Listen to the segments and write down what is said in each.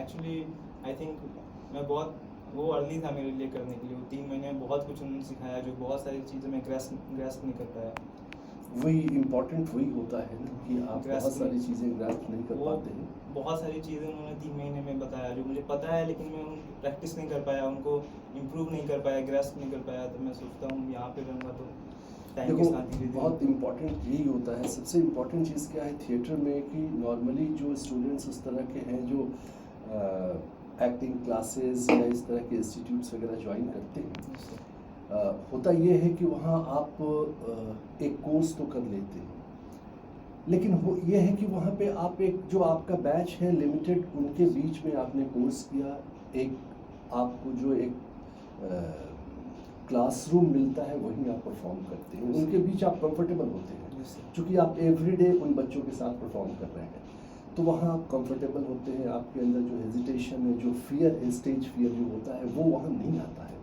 Actually I think मैं बहुत वो अर्ली था मेरे लिए करने के लिए। वो 3 महीने में बहुत कुछ उन्होंने सिखाया, जो बहुत सारी चीज़ें मैं ग्रेस्प नहीं कर पाया। वही इम्पोर्टेंट वही होता है ना कि आप Grasp बहुत सारी चीज़ें ग्रास्प नहीं कर वो पाते हैं। बहुत सारी चीज़ें उन्होंने 3 महीने में बताया जो मुझे पता है, लेकिन मैं उन प्रैक्टिस नहीं कर पाया, उनको इम्प्रूव नहीं कर पाया, ग्रेस्प नहीं कर पाया। तो मैं सोचता हूँ यहाँ पे रहूँगा तो टाइम के देखो साथ धीरे बहुत धीरे। इम्पोर्टेंट यही होता है, सबसे इम्पोर्टेंट चीज़ क्या है थिएटर में कि नॉर्मली जो स्टूडेंट्स उस तरह के हैं जो एक्टिंग क्लासेस या इस तरह के इंस्टीट्यूट्स वगैरह ज्वाइन करते हैं, होता ये है कि वहाँ आप एक कोर्स तो कर लेते हैं, लेकिन वो ये है कि वहाँ पे आप एक जो आपका बैच है लिमिटेड, उनके बीच में आपने कोर्स किया, एक आपको जो एक क्लासरूम मिलता है वहीं आप परफॉर्म करते हैं, उनके बीच आप कंफर्टेबल होते हैं क्योंकि आप एवरीडे उन बच्चों के साथ परफॉर्म कर रहे हैं, तो वहाँ आप कंफर्टेबल होते हैं। आपके अंदर जो हेजिटेशन है, जो फियर है, स्टेज फियर जो होता है वो वहाँ नहीं आता है,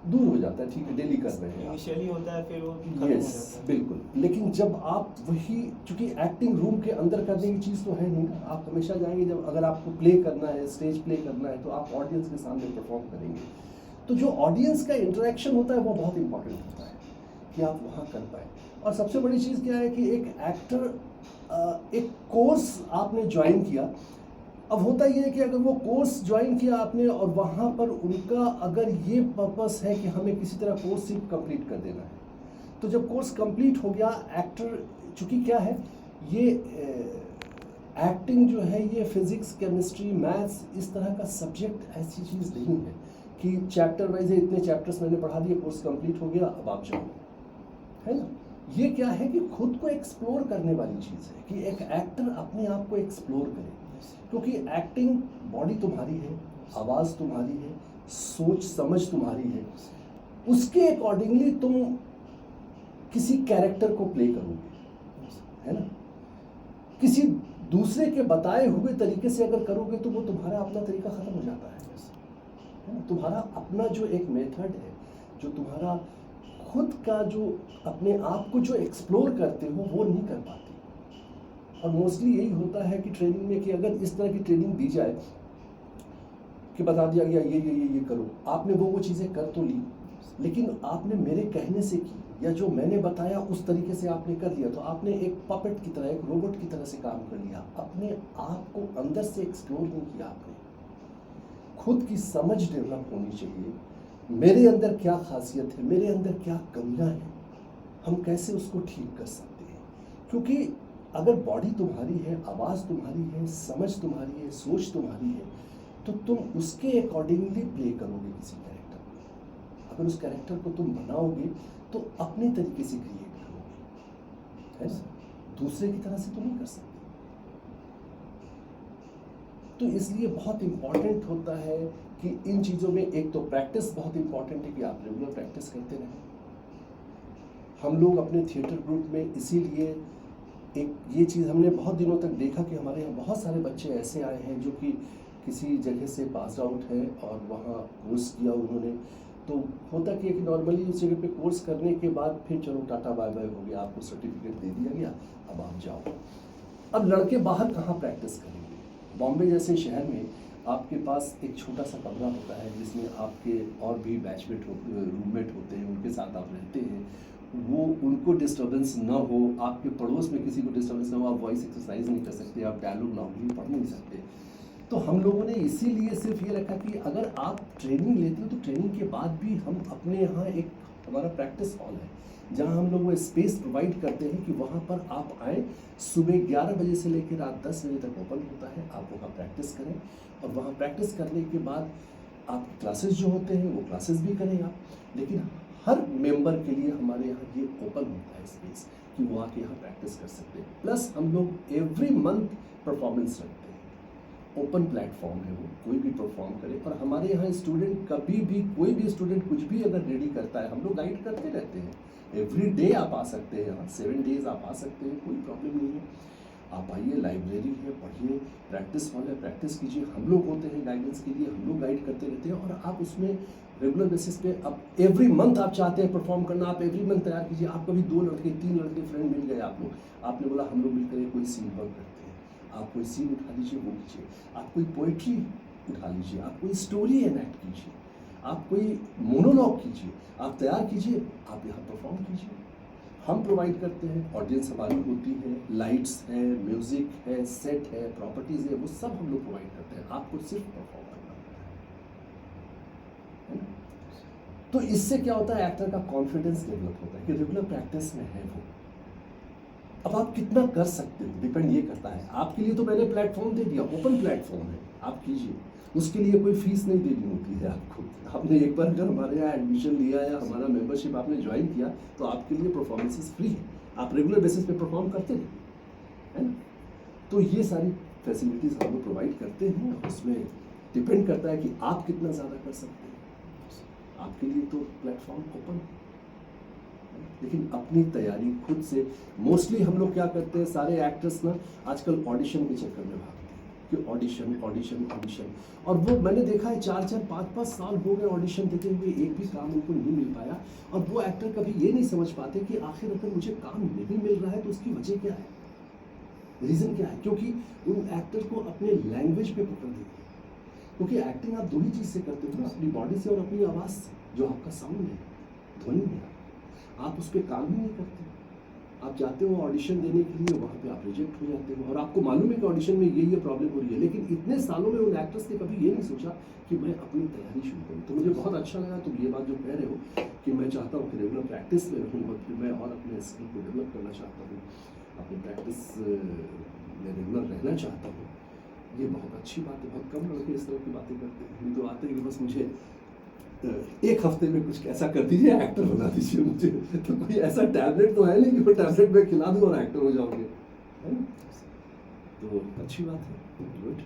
दूर हो जाता है। ठीक है, डेली कर रहे हैं इनिशियली होता है, फिर वो खत्म हो यस जाता है। बिल्कुल। लेकिन जब आप वही, चूंकि एक्टिंग रूम के अंदर करने की चीज़ तो है नहीं ना, आप हमेशा जाएंगे जब अगर आपको प्ले करना है, स्टेज प्ले करना है, तो आप ऑडियंस के सामने परफॉर्म करेंगे। तो जो ऑडियंस का इंटरेक्शन होता है वो बहुत इंपॉर्टेंट होता है कि आप वहाँ कर पाए। और सबसे बड़ी चीज़ क्या है कि एक एक्टर एक कोर्स आपने ज्वाइन किया, अब होता ये है कि अगर वो कोर्स ज्वाइन किया आपने और वहाँ पर उनका अगर ये पर्पस है कि हमें किसी तरह कोर्स सिर्फ कंप्लीट कर देना है, तो जब कोर्स कंप्लीट हो गया, एक्टर चूँकि क्या है ये एक्टिंग जो है ये फिज़िक्स, केमिस्ट्री, मैथ्स इस तरह का सब्जेक्ट ऐसी चीज़ नहीं है कि चैप्टर वाइज है, इतने चैप्टर्स मैंने पढ़ा दिए, कोर्स कंप्लीट हो गया, अब आप जाओ, है ना। ये क्या है कि खुद को एक्सप्लोर करने वाली चीज़ है कि एक एक्टर अपने आप को एक्सप्लोर करे, क्योंकि एक्टिंग बॉडी तुम्हारी है, आवाज़ तुम्हारी है, सोच समझ तुम्हारी है, उसके अकॉर्डिंगली तुम किसी कैरेक्टर को प्ले करोगे, है ना। किसी दूसरे के बताए हुए तरीके से अगर करोगे तो वो तुम्हारा अपना तरीका ख़त्म हो जाता है ना। तुम्हारा अपना जो एक मेथड है, जो तुम्हारा खुद का जो अपने आप को जो एक्सप्लोर करते हो वो नहीं कर पाते। और मोस्टली यही होता है कि ट्रेनिंग में कि अगर इस तरह की ट्रेनिंग दी जाए कि बता दिया गया ये करो, आपने वो चीज़ें कर तो ली, लेकिन आपने मेरे कहने से की या जो मैंने बताया उस तरीके से आपने कर लिया, तो आपने एक पपेट की तरह, एक रोबोट की तरह से काम कर लिया, अपने आप को अंदर से एक्सप्लोर नहीं किया आपने। खुद की समझ डेवलप होनी चाहिए, मेरे अंदर क्या खासियत है, मेरे अंदर क्या कमियां हैं, हम कैसे उसको ठीक कर सकते हैं। क्योंकि अगर बॉडी तुम्हारी है, आवाज़ तुम्हारी है, समझ तुम्हारी है, सोच तुम्हारी है, तो तुम उसके अकॉर्डिंगली प्ले करोगे किसी कैरेक्टर को। अगर उस कैरेक्टर को तुम बनाओगे तो अपने तरीके से क्रिएट करोगे, है ना, दूसरे की तरह से तो नहीं कर सकते। तो इसलिए बहुत इम्पॉर्टेंट होता है कि इन चीज़ों में एक तो प्रैक्टिस बहुत इम्पॉर्टेंट है कि आप रेगुलर प्रैक्टिस करते रहें। हम लोग अपने थिएटर ग्रुप में इसीलिए एक ये चीज़ हमने बहुत दिनों तक देखा कि हमारे यहाँ बहुत सारे बच्चे ऐसे आए हैं जो कि किसी जगह से पास आउट है और वहाँ कोर्स किया उन्होंने। तो होता क्या कि नॉर्मली उस जगह पे कोर्स करने के बाद फिर चलो टाटा बाय बाय हो गया, आपको सर्टिफिकेट दे दिया गया, अब आप जाओ। अब लड़के बाहर कहाँ प्रैक्टिस करेंगे। बॉम्बे जैसे शहर में आपके पास एक छोटा सा कमरा होता है जिसमें आपके और भी बैचमेट रूममेट होते हैं, उनके साथ आप रहते हैं, वो उनको डिस्टर्बेंस ना हो, आपके पड़ोस में किसी को डिस्टर्बेंस ना हो, आप वॉइस एक्सरसाइज नहीं कर सकते, आप डायलॉग लाउडली पढ़ नहीं सकते। तो हम लोगों ने इसीलिए सिर्फ ये रखा कि अगर आप ट्रेनिंग लेते हो तो ट्रेनिंग के बाद भी हम अपने यहाँ एक हमारा प्रैक्टिस हॉल है जहाँ हम लोग वो स्पेस प्रोवाइड करते हैं कि वहाँ पर आप आए, सुबह 11 बजे से लेकर रात 10 बजे तक ओपन होता है, आप वहाँ प्रैक्टिस करें और वहाँ प्रैक्टिस करने के बाद आप क्लासेस जो होते हैं वो क्लासेस भी करें आप। लेकिन हर मेंबर के लिए हमारे यहाँ ये ओपन होता है स्पेस कि वो आके यहाँ प्रैक्टिस कर सकते हैं। प्लस हम लोग एवरी मंथ परफॉर्मेंस रखते हैं, ओपन प्लेटफॉर्म है, वो कोई भी परफॉर्म करे। और हमारे यहाँ स्टूडेंट कभी भी, कोई भी स्टूडेंट कुछ भी अगर रेडी करता है, हम लोग गाइड करते रहते हैं। एवरी डे आप आ सकते हैं यहाँ, 7 डेज आप आ सकते हैं, कोई प्रॉब्लम नहीं है। आप आइए, लाइब्रेरी है, पढ़िए, प्रैक्टिस हॉल है, प्रैक्टिस कीजिए। हम लोग होते हैं गाइडेंस के लिए, हम लोग गाइड करते रहते हैं। और आप उसमें रेगुलर बेसिस पे आप एवरी मंथ आप चाहते हैं परफॉर्म करना, आप एवरी मंथ तैयार कीजिए। आप कभी 2 लड़के 3 लड़के फ्रेंड मिल गए आप लोग, आपने बोला हम लोग मिलकर कोई सीन वर्क करते हैं, आप कोई सीन उठा लीजिए, वो कीजिए। आप कोई पोइट्री उठा लीजिए, आप कोई स्टोरी एनैक्ट कीजिए, आप कोई मोनोलॉग कीजिए, आप तैयार कीजिए, आप यहाँ परफॉर्म कीजिए। हम प्रोवाइड करते हैं, ऑडियंस हमारी होती है, लाइट्स है, म्यूजिक है, सेट है, प्रॉपर्टीज है, वो सब हम लोग प्रोवाइड करते हैं। आपको सिर्फ परफॉर्म करना होता है ना? तो इससे क्या होता है, एक्टर का कॉन्फिडेंस डेवलप होता है कि रेगुलर प्रैक्टिस में है वो। अब आप कितना कर सकते हो डिपेंड ये करता है। आपके लिए तो मैंने प्लेटफॉर्म दे दिया, ओपन प्लेटफॉर्म है, आप कीजिए। उसके लिए कोई फीस नहीं देनी होती है आपको। आपने एक बार अगर हमारे यहाँ एडमिशन लिया या हमारा मेंबरशिप आपने ज्वाइन किया तो आपके लिए परफॉर्मेंसेस फ्री है, आप रेगुलर बेसिस पे परफॉर्म करते रहिए, है ना? तो ये सारी फैसिलिटीज़ हम लोग प्रोवाइड करते हैं। उसमें डिपेंड करता है कि आप कितना ज़्यादा कर सकते हैं। आपके लिए तो प्लेटफॉर्म ओपन है, लेकिन अपनी तैयारी खुद से। मोस्टली हम लोग क्या करते हैं, सारे एक्टर्स ना आजकल ऑडिशन के चक्कर में भागते हैं कि ऑडिशन ऑडिशन ऑडिशन, और वो मैंने देखा है 4-4 5-5 साल हो गए ऑडिशन देते हुए, एक भी काम उनको नहीं मिल पाया। और वो एक्टर कभी ये नहीं समझ पाते कि आखिर अगर मुझे काम नहीं मिल रहा है तो उसकी वजह क्या है, रीज़न क्या है। क्योंकि उन एक्टर को अपने लैंग्वेज पे पकड़ देते हैं, क्योंकि एक्टिंग आप दो ही चीज़ से करते हो ना, अपनी बॉडी से और अपनी आवाज़ से। जो आपका साउंड है, ध्वनि है, आप उस पर काम ही नहीं करते। आप जाते हो ऑडिशन देने के लिए, वहाँ पे आप रिजेक्ट हो जाते हो, और आपको मालूम है कि ऑडिशन में ये प्रॉब्लम हो रही है। लेकिन इतने सालों में उन एक्टर्स ने कभी ये नहीं सोचा कि मैं अपनी तैयारी शुरू करूँ। तो मुझे बहुत अच्छा लगा तुम ये बात जो कह रहे हो कि मैं चाहता हूँ कि रेगुलर प्रैक्टिस में रहूँ, और फिर मैं और अपने स्किल को डेवलप करना चाहता हूँ, अपनी प्रैक्टिस में रेगुलर रहना चाहता हूँ। ये बहुत अच्छी बात है। बहुत कम लड़के इस तरह की बातें करते हैं। नहीं तो आते हैं कि बस मुझे एक हफ्ते में कुछ ऐसा कर दीजिए, एक्टर बना दीजिए मुझे। तो कोई ऐसा टैबलेट तो है नहीं कि वो टैबलेट में खिला दूँ और एक्टर हो जाओगे, है ना? तो अच्छी बात है, गुड।